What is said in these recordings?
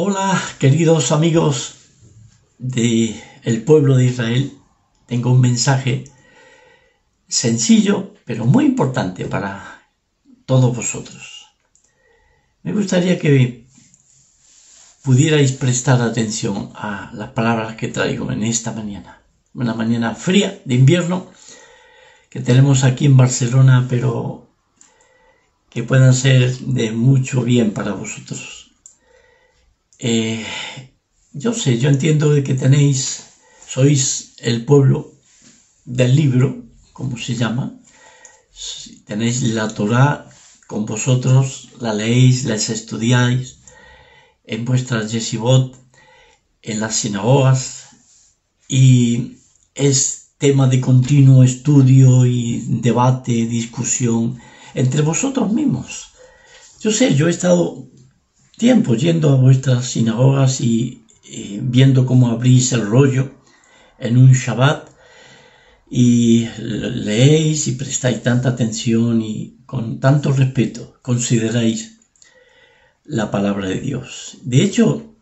Hola, queridos amigos del pueblo de Israel. Tengo un mensaje sencillo, pero muy importante para todos vosotros. Me gustaría que pudierais prestar atención a las palabras que traigo en esta mañana. Una mañana fría de invierno que tenemos aquí en Barcelona, pero que puedan ser de mucho bien para vosotros. Yo entiendo de que sois el pueblo del libro, como se llama. Tenéis la Torá con vosotros, la leéis, la estudiáis en vuestras yeshivot, en las sinagogas, y es tema de continuo estudio y debate, discusión entre vosotros mismos. Yo he estado tiempo yendo a vuestras sinagogas y viendo cómo abrís el rollo en un Shabbat y leéis y prestáis tanta atención y con tanto respeto consideráis la palabra de Dios. De hecho,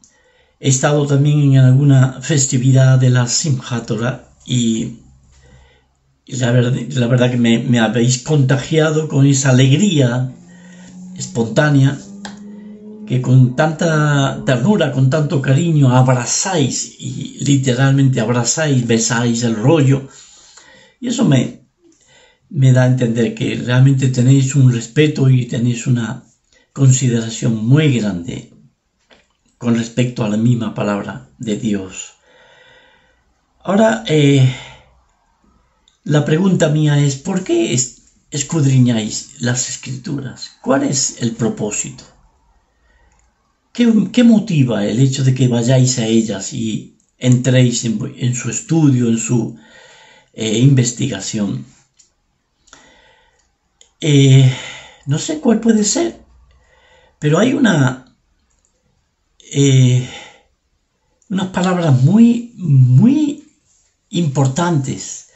he estado también en alguna festividad de la Simchat Torah y la verdad que me habéis contagiado con esa alegría espontánea que con tanta ternura, con tanto cariño abrazáis y literalmente abrazáis, besáis el rollo, y eso me da a entender que realmente tenéis un respeto y tenéis una consideración muy grande con respecto a la misma palabra de Dios. Ahora, la pregunta mía es, ¿por qué escudriñáis las Escrituras? ¿Cuál es el propósito? ¿Qué motiva el hecho de que vayáis a ellas y entréis en su estudio, en su investigación? No sé cuál puede ser, pero hay unas palabras muy importantes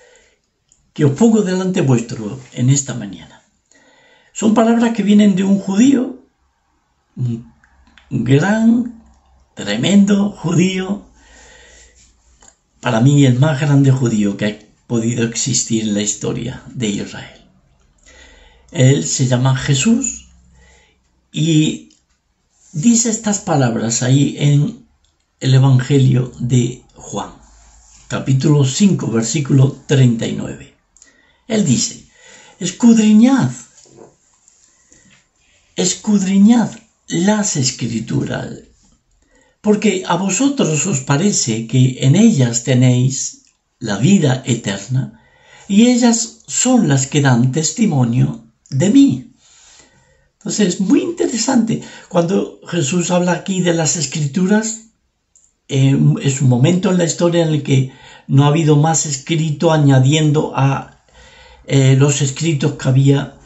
que os pongo delante vuestro en esta mañana. Son palabras que vienen de un judío, un gran, tremendo judío, para mí el más grande judío que ha podido existir en la historia de Israel. Él se llama Jesús y dice estas palabras ahí en el Evangelio de Juan, capítulo 5, versículo 39. Él dice, escudriñad las Escrituras, porque a vosotros os parece que en ellas tenéis la vida eterna, y ellas son las que dan testimonio de mí. Entonces, muy interesante. Cuando Jesús habla aquí de las Escrituras, es un momento en la historia en el que no ha habido más escrito añadiendo a los escritos que había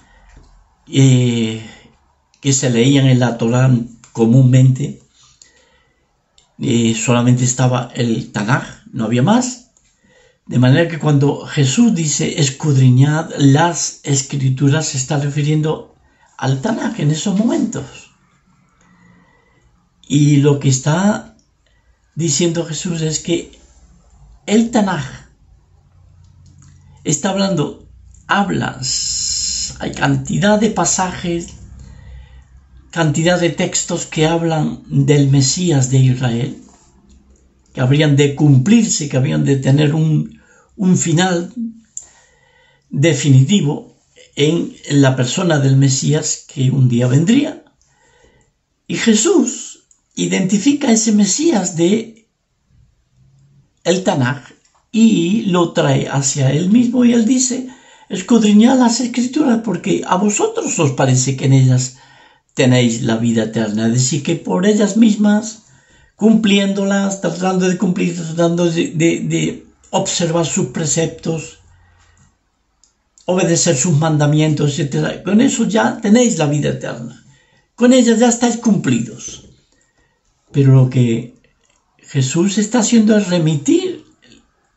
que se leían en la Torá comúnmente. Solamente estaba el Tanaj, no había más. De manera que cuando Jesús dice escudriñad las Escrituras, se está refiriendo al Tanaj en esos momentos. Y lo que está diciendo Jesús es que el Tanaj está hay cantidad de pasajes, cantidad de textos que hablan del Mesías de Israel, que habrían de cumplirse, que habrían de tener un final definitivo en la persona del Mesías que un día vendría. Y Jesús identifica ese Mesías de el Tanaj y lo trae hacia él mismo, y él dice, escudriñad las Escrituras porque a vosotros os parece que en ellas tenéis la vida eterna, es decir, que por ellas mismas, cumpliéndolas, tratando de cumplir, tratando de observar sus preceptos, obedecer sus mandamientos, etc., con eso ya tenéis la vida eterna, con ellas ya estáis cumplidos. Pero lo que Jesús está haciendo es remitir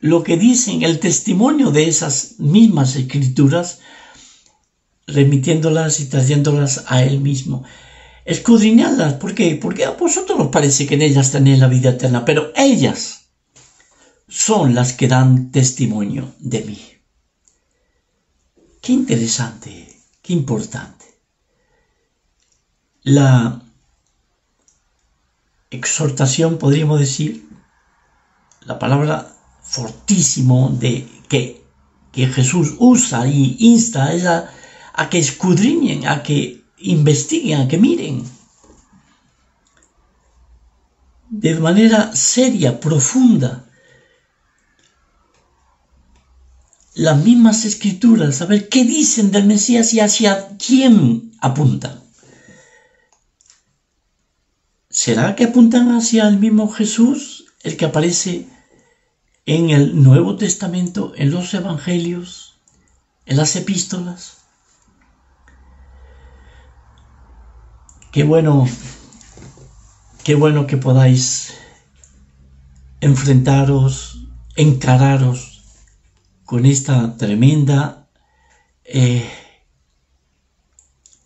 lo que dicen, el testimonio de esas mismas Escrituras, remitiéndolas y trayéndolas a él mismo. escudriñadlas. ¿Por qué? Porque a vosotros os parece que en ellas tenéis la vida eterna, pero ellas son las que dan testimonio de mí. Qué interesante, qué importante. La exhortación, podríamos decir, la palabra fortísimo de que Jesús usa y insta a que escudriñen, a que investiguen, a que miren de manera seria, profunda, las mismas escrituras, a ver qué dicen del Mesías y hacia quién apuntan. ¿Será que apuntan hacia el mismo Jesús, el que aparece en el Nuevo Testamento, en los Evangelios, en las epístolas? Qué bueno que podáis enfrentaros, encararos con esta tremenda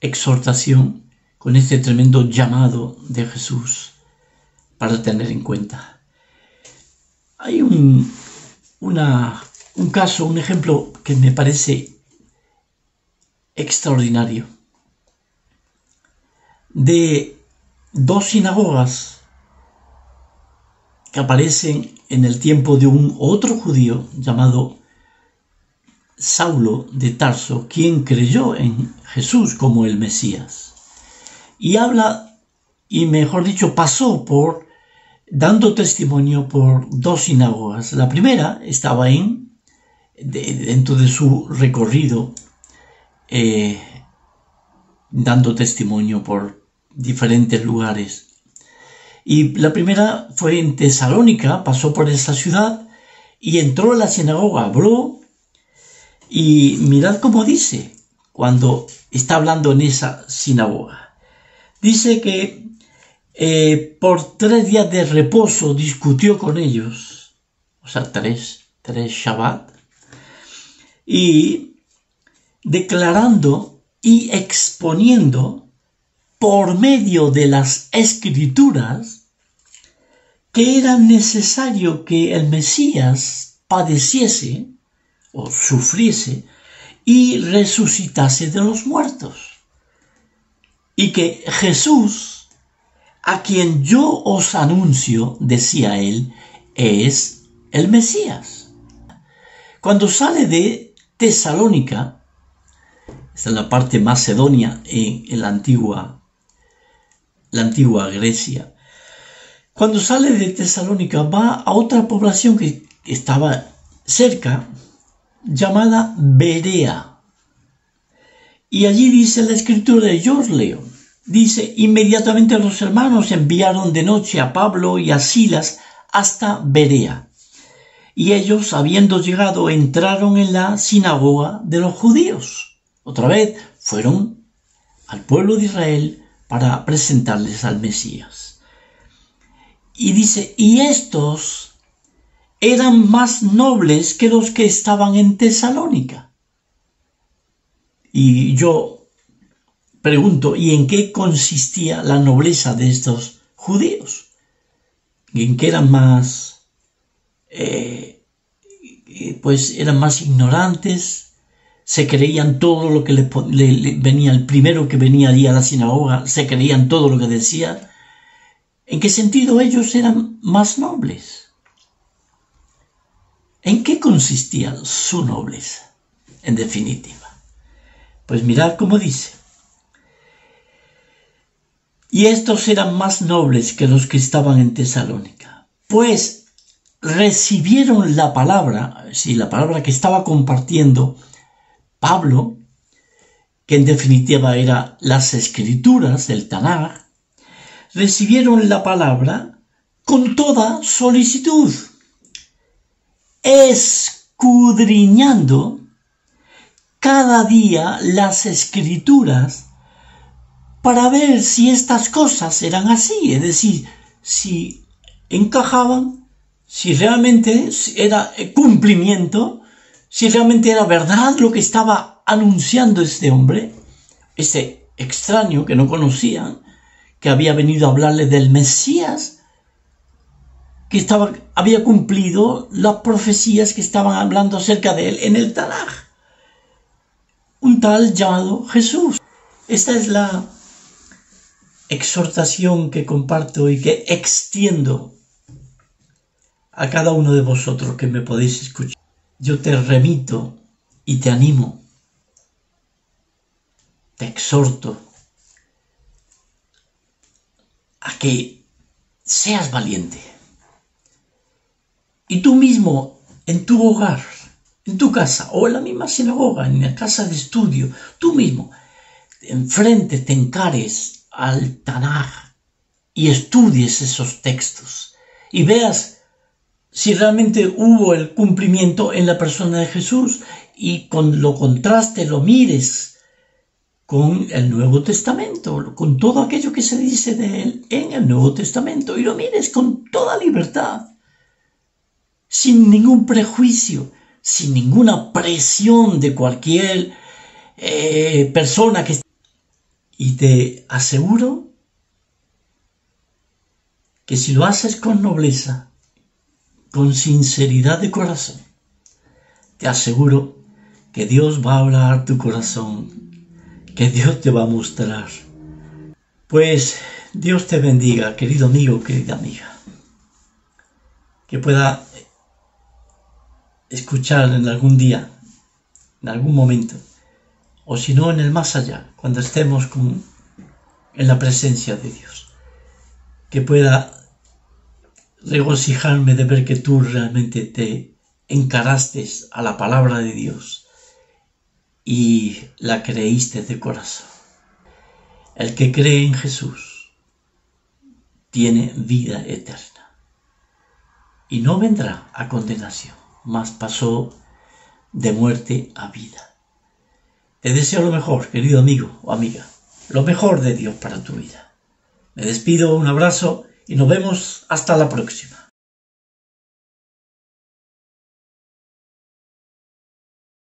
exhortación, con este tremendo llamado de Jesús para tener en cuenta. Hay un caso, un ejemplo que me parece extraordinario, de dos sinagogas que aparecen en el tiempo de un otro judío llamado Saulo de Tarso, quien creyó en Jesús como el Mesías. Y habla, y mejor dicho, pasó por dando testimonio por dos sinagogas. La primera estaba dentro de su recorrido, dando testimonio por diferentes lugares. Y la primera fue en Tesalónica, pasó por esa ciudad y entró a la sinagoga, habló, y mirad cómo dice cuando está hablando en esa sinagoga. Dice que por 3 días de reposo discutió con ellos, o sea, tres Shabbat, y declarando y exponiendo por medio de las Escrituras que era necesario que el Mesías padeciese o sufriese y resucitase de los muertos, y que Jesús, a quien yo os anuncio, decía él, es el Mesías. Cuando sale de Tesalónica, esta es la parte macedonia en la antigua Grecia, cuando sale de Tesalónica va a otra población que estaba cerca, llamada Berea. Y allí dice la escritura, yo os leo, dice, inmediatamente los hermanos enviaron de noche a Pablo y a Silas hasta Berea. Y ellos, habiendo llegado, entraron en la sinagoga de los judíos. Otra vez fueron al pueblo de Israel para presentarles al Mesías. Y dice, y estos eran más nobles que los que estaban en Tesalónica. Y yo pregunto, ¿y en qué consistía la nobleza de estos judíos? ¿En qué eran más, eran más ignorantes? Se creían todo lo que le venía, el primero que venía allí a la sinagoga, se creían todo lo que decía. ¿En qué sentido ellos eran más nobles? ¿En qué consistía su nobleza, en definitiva? Pues mirad cómo dice. Y estos eran más nobles que los que estaban en Tesalónica, pues recibieron la palabra, la palabra que estaba compartiendo Pablo, que en definitiva era las Escrituras del Tanaj, recibieron la palabra con toda solicitud, escudriñando cada día las Escrituras para ver si estas cosas eran así, es decir, si encajaban, si realmente era cumplimiento, si realmente era verdad lo que estaba anunciando este hombre, este extraño que no conocían, que había venido a hablarle del Mesías, que había cumplido las profecías que estaban hablando acerca de él en el Tanaj. Un tal llamado Jesús. Esta es la exhortación que comparto y que extiendo a cada uno de vosotros que me podéis escuchar. Yo te remito y te animo, te exhorto a que seas valiente. Y tú mismo, en tu hogar, en tu casa, o en la misma sinagoga, en la casa de estudio, tú mismo, enfrente te encares al Tanaj y estudies esos textos y veas si realmente hubo el cumplimiento en la persona de Jesús, y con lo contraste lo mires con el Nuevo Testamento, con todo aquello que se dice de él en el Nuevo Testamento, y lo mires con toda libertad, sin ningún prejuicio, sin ninguna presión de cualquier persona que... Y te aseguro que si lo haces con nobleza, con sinceridad de corazón, te aseguro que Dios va a hablar a tu corazón, que Dios te va a mostrar. Pues Dios te bendiga, querido amigo, querida amiga, que pueda escuchar en algún día, en algún momento, o si no en el más allá, cuando estemos en la presencia de Dios, que pueda regocijarme de ver que tú realmente te encaraste a la palabra de Dios y la creíste de corazón. El que cree en Jesús tiene vida eterna y no vendrá a condenación, mas pasó de muerte a vida. Te deseo lo mejor, querido amigo o amiga, lo mejor de Dios para tu vida. Me despido, un abrazo y nos vemos hasta la próxima.